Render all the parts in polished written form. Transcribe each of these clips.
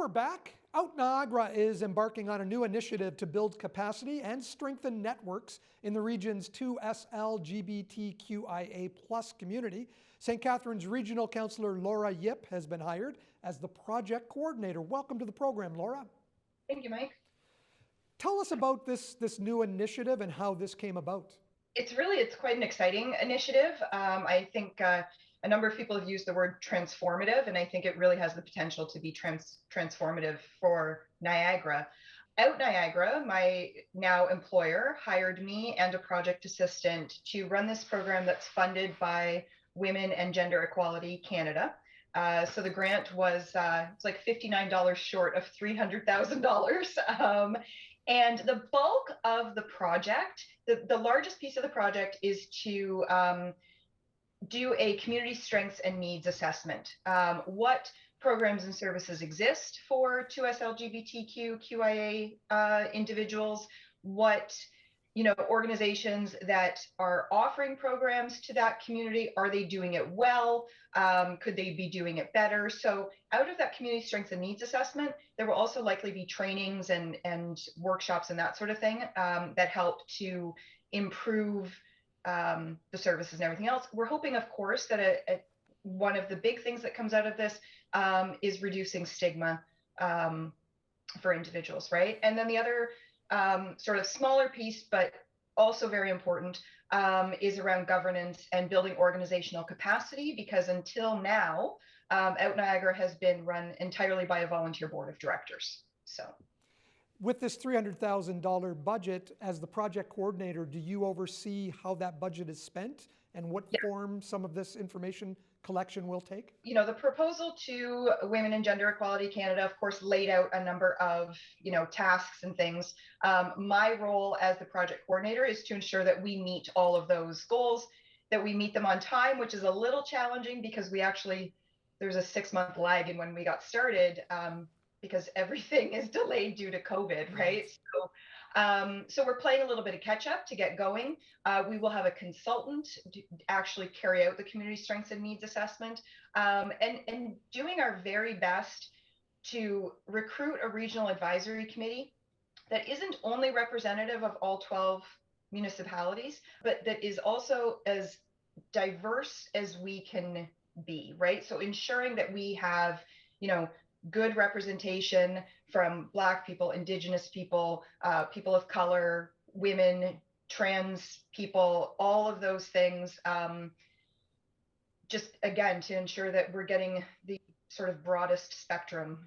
We're back. OUTniagara is embarking on a new initiative to build capacity and strengthen networks in the region's 2S LGBTQIA+ community. St. Catharines Regional Councillor Laura Yip has been hired as the project coordinator. Welcome to the program, Laura. Thank you, Mike. Tell us about this new initiative and how this came about. It's quite an exciting initiative. I think a number of people have used the word transformative, and I think it really has the potential to be transformative for Niagara. OUTniagara, my now employer, hired me and a project assistant to run this program that's funded by Women and Gender Equality Canada. So the grant was it's like $59 short of $300,000. And the bulk of the project, the largest piece of the project is to do a community strengths and needs assessment. What programs and services exist for 2S LGBTQIA individuals? What organizations that are offering programs to that community, are they doing it well? Could they be doing it better? So out of that community strengths and needs assessment, there will also likely be trainings and workshops and that sort of thing that help to improve the services and everything else. We're hoping, of course, that one of the big things that comes out of this is reducing stigma for individuals, right? And then the other sort of smaller piece, but also very important, is around governance and building organizational capacity, because until now, OUTniagara has been run entirely by a volunteer board of directors. So, with this $300,000 budget, as the project coordinator, do you oversee how that budget is spent and what form some of this information collection will take? The proposal to Women and Gender Equality Canada, of course, laid out a number of, tasks and things. My role as the project coordinator is to ensure that we meet all of those goals, that we meet them on time, which is a little challenging because there's a 6-month lag in when we got started, because everything is delayed due to COVID, right? So we're playing a little bit of catch up to get going. We will have a consultant actually carry out the community strengths and needs assessment, and doing our very best to recruit a regional advisory committee that isn't only representative of all 12 municipalities, but that is also as diverse as we can be, right? So ensuring that we have, good representation from Black people, Indigenous people, people of color, women, trans people, all of those things, just again, to ensure that we're getting the sort of broadest spectrum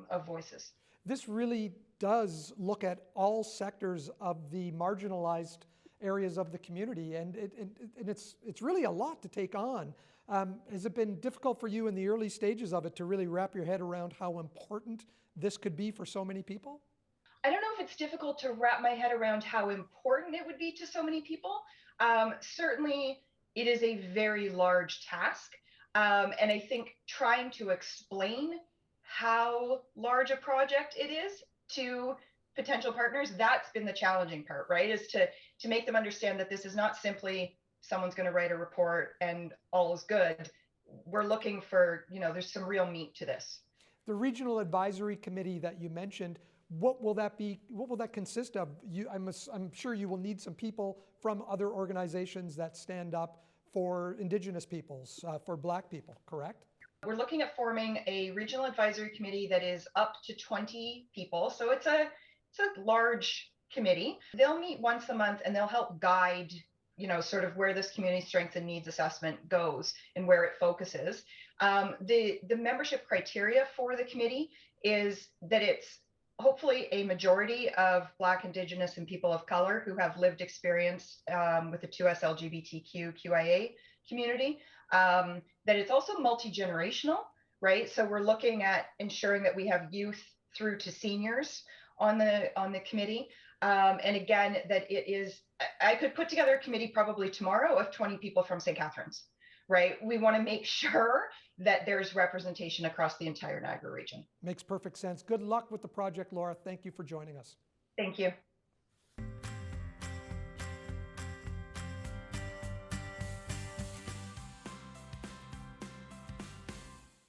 of voices. This really does look at all sectors of the marginalized areas of the community, and it's really a lot to take on. Has it been difficult for you in the early stages of it to really wrap your head around how important this could be for so many people? I don't know if it's difficult to wrap my head around how important it would be to so many people. Certainly, it is a very large task. And I think trying to explain how large a project it is to potential partners, that's been the challenging part, right? Is to make them understand that this is not simply someone's going to write a report and all is good. We're looking for, there's some real meat to this. The regional advisory committee that you mentioned, what will that be? What will that consist of? I'm sure you will need some people from other organizations that stand up for Indigenous peoples, for Black people, correct? We're looking at forming a regional advisory committee that is up to 20 people. So it's a large committee. They'll meet once a month and they'll help guide sort of where this community strengths and needs assessment goes and where it focuses. The membership criteria for the committee is that it's hopefully a majority of Black, Indigenous, and people of color who have lived experience with the 2S LGBTQIA community. That it's also multi-generational, right? So we're looking at ensuring that we have youth through to seniors on the committee. And again, that it is, I could put together a committee probably tomorrow of 20 people from St. Catharines, right? We want to make sure that there's representation across the entire Niagara region. Makes perfect sense. Good luck with the project, Laura. Thank you for joining us. Thank you.